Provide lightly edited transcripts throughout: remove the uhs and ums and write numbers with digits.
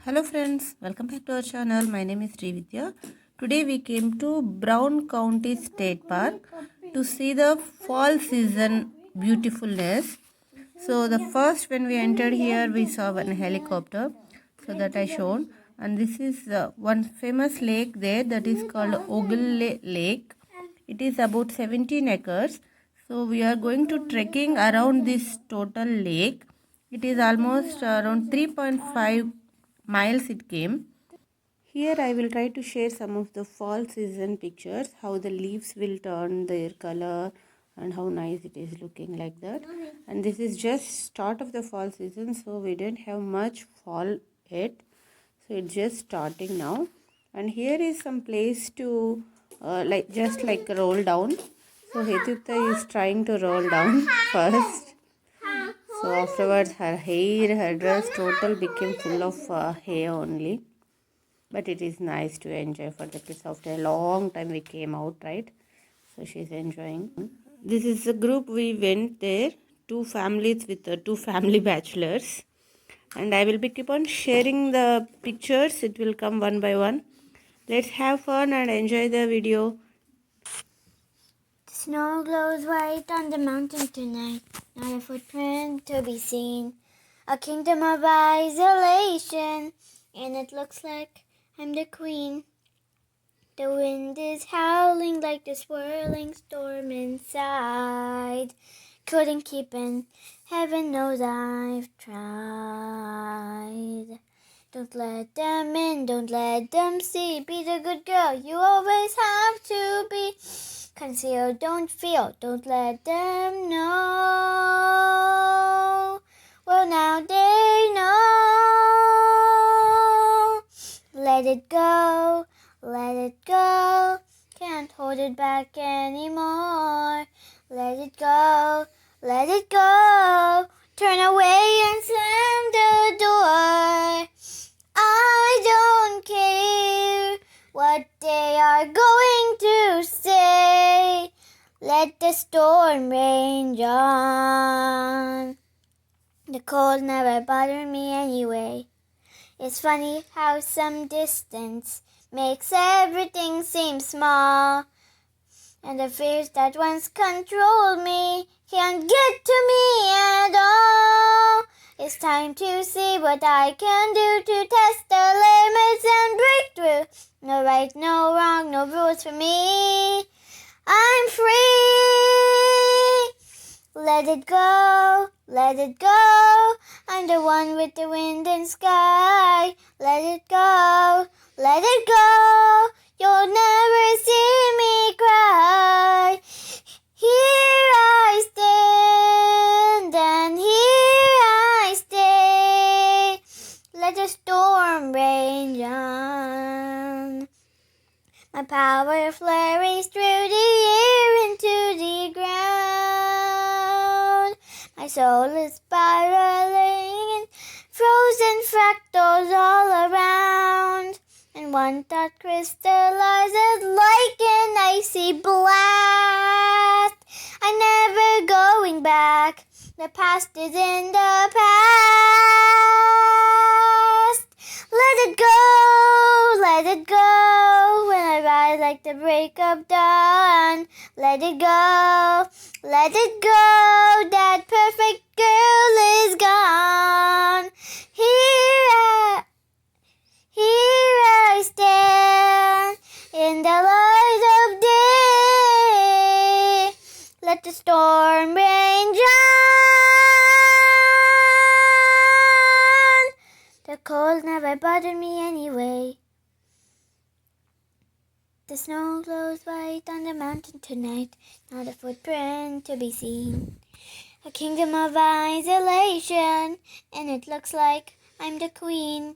Hello friends, welcome back to our channel. My name is Sreevidhya. Today we came to Brown County State Park to see the fall season beautifulness. So the first when we entered here we saw one helicopter, so that I shown, and this is one famous lake there that is called Ogle Lake. It is about 17 acres. So we are going to trekking around this total lake. It is almost around 3.5 miles it came. Here I will try to share some of the fall season pictures, how the leaves will turn their color and how nice it is looking like that. And this is just start of the fall season, so we didn't have much fall yet. So it's just starting now. And here is some place to like roll down. So Hetupta is trying to roll down first. So afterwards her dress total became full of hair only. But it is nice to enjoy for the kids. After a long time we came out, right? So she's enjoying. This is the group we went there. Two families with two family bachelors. And I will be keep on sharing the pictures. It will come one by one. Let's have fun and enjoy the video. The snow glows white on the mountain tonight, not a footprint to be seen. A kingdom of isolation, and it looks like I'm the queen. The wind is howling like the swirling storm inside. Couldn't keep in, heaven knows I've tried. Don't let them in, don't let them see. Be the good girl you always have to be. Conceal, don't feel, don't let them know. Well, now they know. Let it go, let it go. Can't hold it back anymore. Let it go, let it go. Turn away and slam the door. I don't care what they are going to say. Let the storm rage on. The cold never bothered me anyway. It's funny how some distance makes everything seem small. And the fears that once controlled me can't get to me at all. It's time to see what I can do to test the limits and break through. No right, no wrong, no rules for me. I'm free. Let it go, let it go. I'm the one with the wind and sky. Let it go, let it go. You'll never see me cry. Here I stand and here I stay. Let the storm rage on. My power flurries through the air into the ground. My soul is spiraling in frozen fractals all around. And one thought crystallizes like an icy blast. I'm never going back. The past is in the past. Let it go, let it go. When I rise like the break of dawn. Let it go, let it go. That perfect girl is gone. Here I stand in the light of day. Let the storm rage on. The cold never bothered me anyway. The snow glows white on the mountain tonight, not a footprint to be seen. A kingdom of isolation, and it looks like I'm the queen.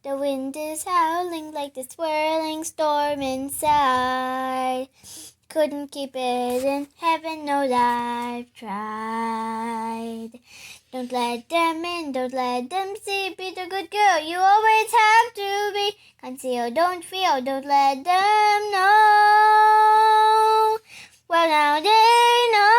The wind is howling like the swirling storm inside. Couldn't keep it in, heaven knows I've tried. Don't let them in, don't let them see. Be the good girl you always have to be. Conceal, don't feel, don't let them know. Well, now they know.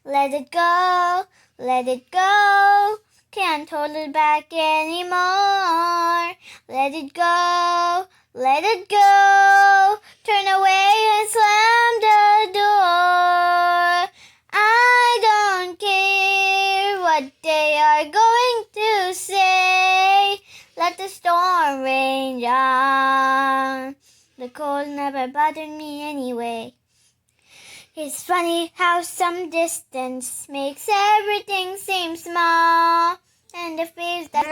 Let it go, let it go. can't hold it back anymore. Let it go, let it go. Turn away and slam the door. I don't care what they are going to say. Let the storm rage on. The cold never bothered me anyway. It's funny how some distance makes everything seem small. And the fears that